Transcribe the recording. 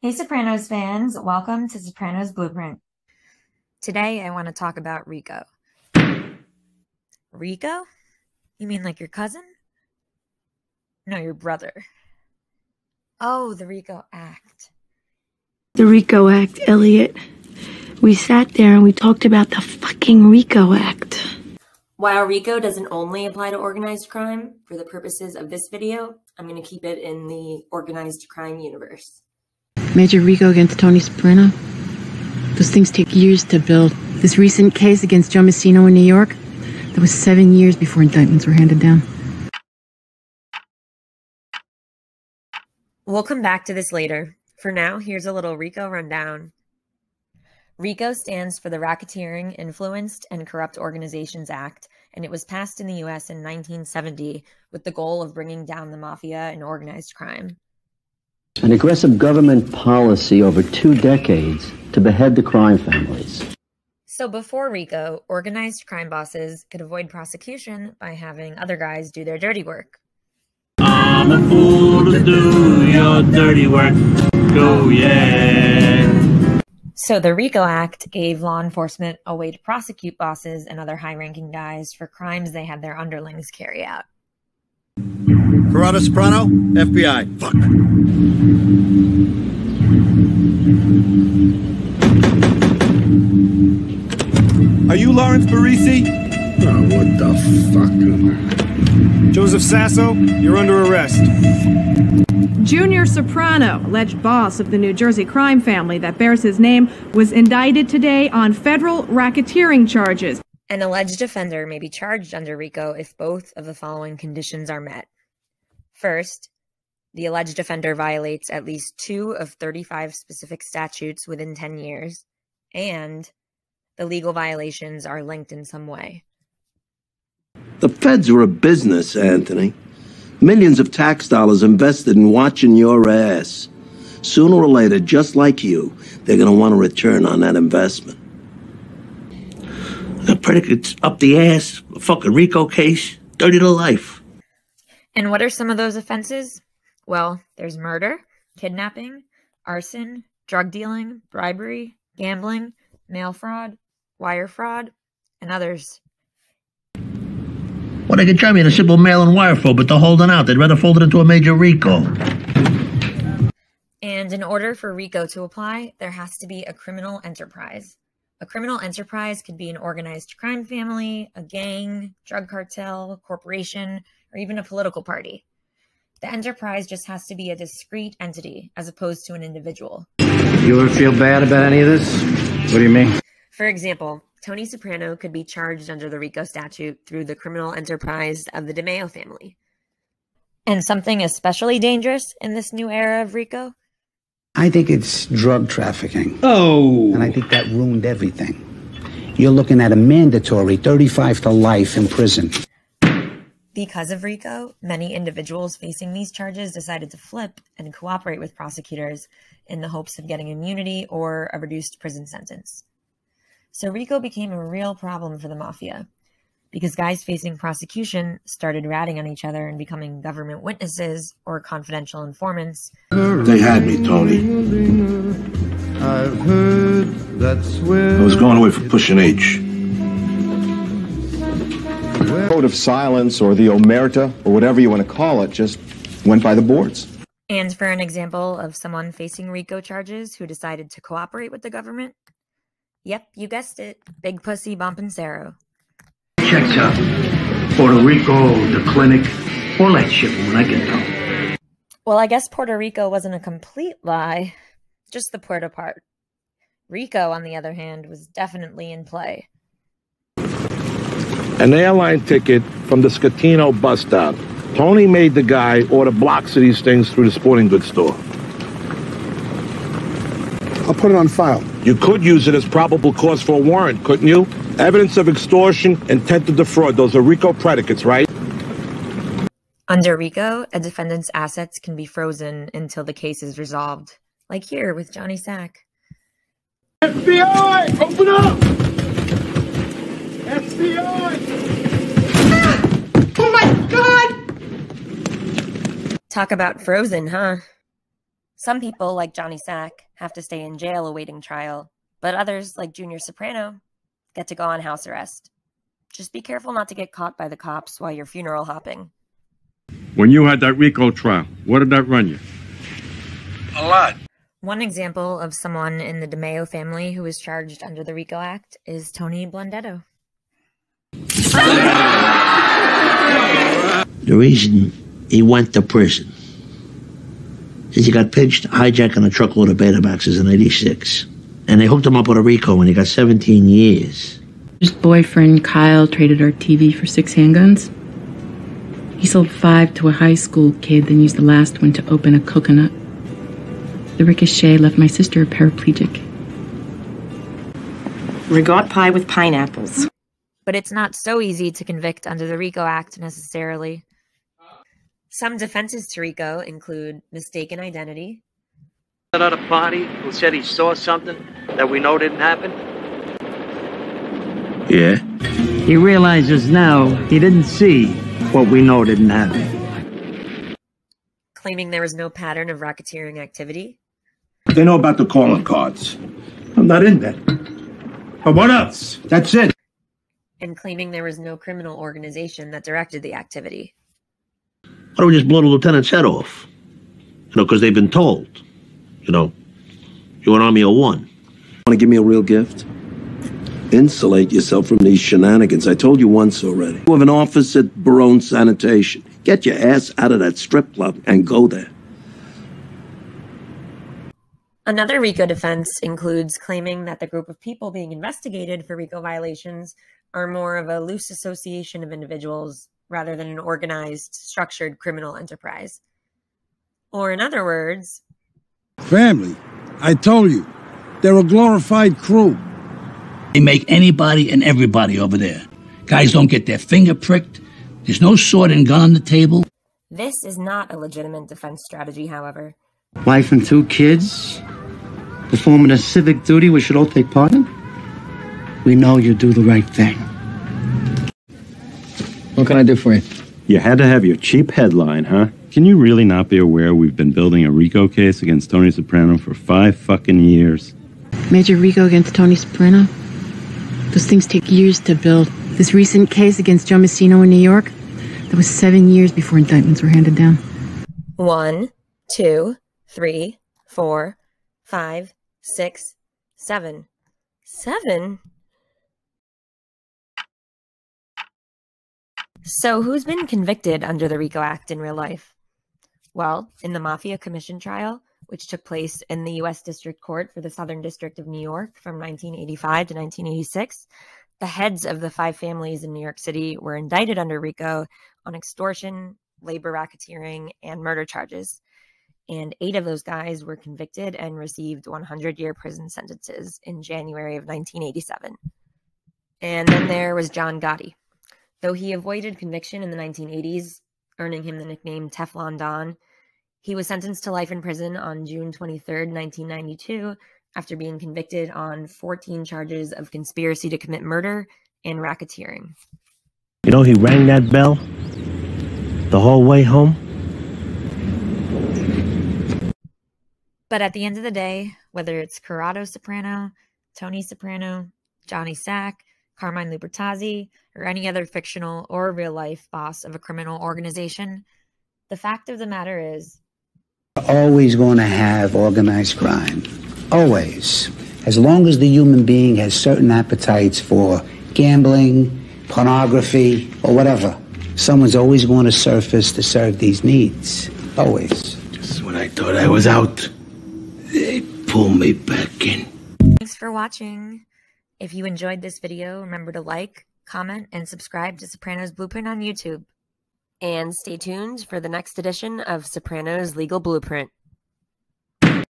Hey Sopranos fans, welcome to Sopranos Blueprint. Today I want to talk about RICO. RICO? You mean like your cousin? No, your brother. Oh, the RICO Act. The RICO Act, Elliot. We sat there and we talked about the fucking RICO Act. While RICO doesn't only apply to organized crime, for the purposes of this video, I'm going to keep it in the organized crime universe. Major RICO against Tony Soprano? Those things take years to build. This recent case against Joe Messino in New York, that was 7 years before indictments were handed down. We'll come back to this later. For now, here's a little RICO rundown. RICO stands for the Racketeering, Influenced, and Corrupt Organizations Act, and it was passed in the U.S. in 1970 with the goal of bringing down the mafia and organized crime. An aggressive government policy over 2 decades to behead the crime families. So before RICO, organized crime bosses could avoid prosecution by having other guys do their dirty work. I'm a fool to do your dirty work. Go, yeah. So the RICO Act gave law enforcement a way to prosecute bosses and other high-ranking guys for crimes they had their underlings carry out. Tony Soprano, FBI. Fuck. Are you Lawrence Parisi? Oh, what the fuck? Joseph Sasso, you're under arrest. Junior Soprano, alleged boss of the New Jersey crime family that bears his name, was indicted today on federal racketeering charges. An alleged offender may be charged under RICO if both of the following conditions are met. First, the alleged offender violates at least 2 of 35 specific statutes within 10 years, and the legal violations are linked in some way. The feds are a business, Anthony. Millions of tax dollars invested in watching your ass. Sooner or later, just like you, they're going to want a return on that investment. The predicate's up the ass, a fucking RICO case, dirty to life. And what are some of those offenses? Well, there's murder, kidnapping, arson, drug dealing, bribery, gambling, mail fraud, wire fraud, and others. Well, they could try me in a simple mail and wire fraud, but they're holding out. They'd rather fold it into a major RICO. And in order for RICO to apply, there has to be a criminal enterprise. A criminal enterprise could be an organized crime family, a gang, drug cartel, corporation, or even a political party. The enterprise just has to be a discrete entity as opposed to an individual. You ever feel bad about any of this? What do you mean? For example, Tony Soprano could be charged under the RICO statute through the criminal enterprise of the DeMeo family. And something especially dangerous in this new era of RICO? I think it's drug trafficking. Oh! And I think that ruined everything. You're looking at a mandatory 35 to life in prison. Because of RICO, many individuals facing these charges decided to flip and cooperate with prosecutors in the hopes of getting immunity or a reduced prison sentence. So RICO became a real problem for the mafia, because guys facing prosecution started ratting on each other and becoming government witnesses or confidential informants. They had me, Tony. I've heard that's where I was going away for pushing H. Code of silence or the omerta or whatever you want to call it just went by the boards. And for an example of someone facing RICO charges who decided to cooperate with the government, yep, you guessed it, Big Pussy Bompancero. Checks out. Puerto Rico, the clinic, all that shit when I get down. Well, I guess Puerto Rico wasn't a complete lie, just the Puerto part. RICO, on the other hand, was definitely in play. An airline ticket from the Scatino bus stop. Tony made the guy order blocks of these things through the sporting goods store. I'll put it on file. You could use it as probable cause for a warrant, couldn't you? Evidence of extortion, intent to defraud. Those are RICO predicates, right? Under RICO, a defendant's assets can be frozen until the case is resolved, like here with Johnny Sack. FBI! Open up! FBI! Ah! Oh my God! Talk about frozen, huh? Some people, like Johnny Sack, have to stay in jail awaiting trial, but others, like Junior Soprano, get to go on house arrest. Just be careful not to get caught by the cops while you're funeral hopping. When you had that RICO trial, what did that run you? A lot. One example of someone in the DeMeo family who was charged under the RICO Act is Tony Blundetto. The reason he went to prison is he got pinched hijacking a truckload of Betamaxes in '86. And they hooked him up with a RICO when he got 17 years. His boyfriend, Kyle, traded our TV for 6 handguns. He sold 5 to a high school kid, then used the last one to open a coconut. The ricochet left my sister a paraplegic. Rigot pie with pineapples. But it's not so easy to convict under the RICO Act necessarily. Some defenses to RICO include mistaken identity. That other party who said he saw something that we know didn't happen? Yeah? He realizes now he didn't see what we know didn't happen. Claiming there was no pattern of racketeering activity. They know about the calling cards. I'm not in that. But what else? That's it. And claiming there was no criminal organization that directed the activity. Why don't we just blow the lieutenant's head off? You know, because they've been told. You know, you're an army of one. Want to give me a real gift? Insulate yourself from these shenanigans. I told you once already. You have an office at Barone Sanitation. Get your ass out of that strip club and go there. Another RICO defense includes claiming that the group of people being investigated for RICO violations are more of a loose association of individuals rather than an organized, structured criminal enterprise. Or in other words, family. I told you. They're a glorified crew. They make anybody and everybody over there. Guys don't get their finger pricked. There's no sword and gun on the table. This is not a legitimate defense strategy, however. Wife and 2 kids, performing a civic duty we should all take part in. We know you do the right thing. What can I do for you? You had to have your cheap headline, huh? Can you really not be aware we've been building a RICO case against Tony Soprano for 5 fucking years? Major RICO against Tony Soprano? Those things take years to build. This recent case against Joe Messino in New York, that was 7 years before indictments were handed down. 1, 2, 3, 4, 5, 6, 7. 7? So who's been convicted under the RICO Act in real life? Well, in the Mafia Commission trial, which took place in the U.S. District Court for the Southern District of New York from 1985 to 1986, the heads of the 5 families in New York City were indicted under RICO on extortion, labor racketeering, and murder charges. And 8 of those guys were convicted and received 100-year prison sentences in January of 1987. And then there was John Gotti. Though he avoided conviction in the 1980s, earning him the nickname Teflon Don, he was sentenced to life in prison on June 23, 1992, after being convicted on 14 charges of conspiracy to commit murder and racketeering. You know, he rang that bell the whole way home. But at the end of the day, whether it's Corrado Soprano, Tony Soprano, Johnny Sack, Carmine Lubertazzi, or any other fictional or real-life boss of a criminal organization, the fact of the matter is, Always going to have organized crime. Always. As long as the human being has certain appetites for gambling, pornography, or whatever, someone's always going to surface to serve these needs. Always. Just when I thought I was out, they pulled me back in. Thanks for watching. If you enjoyed this video, remember to like, comment, and subscribe to Sopranos Blueprint on YouTube. And stay tuned for the next edition of Sopranos Legal Blueprint.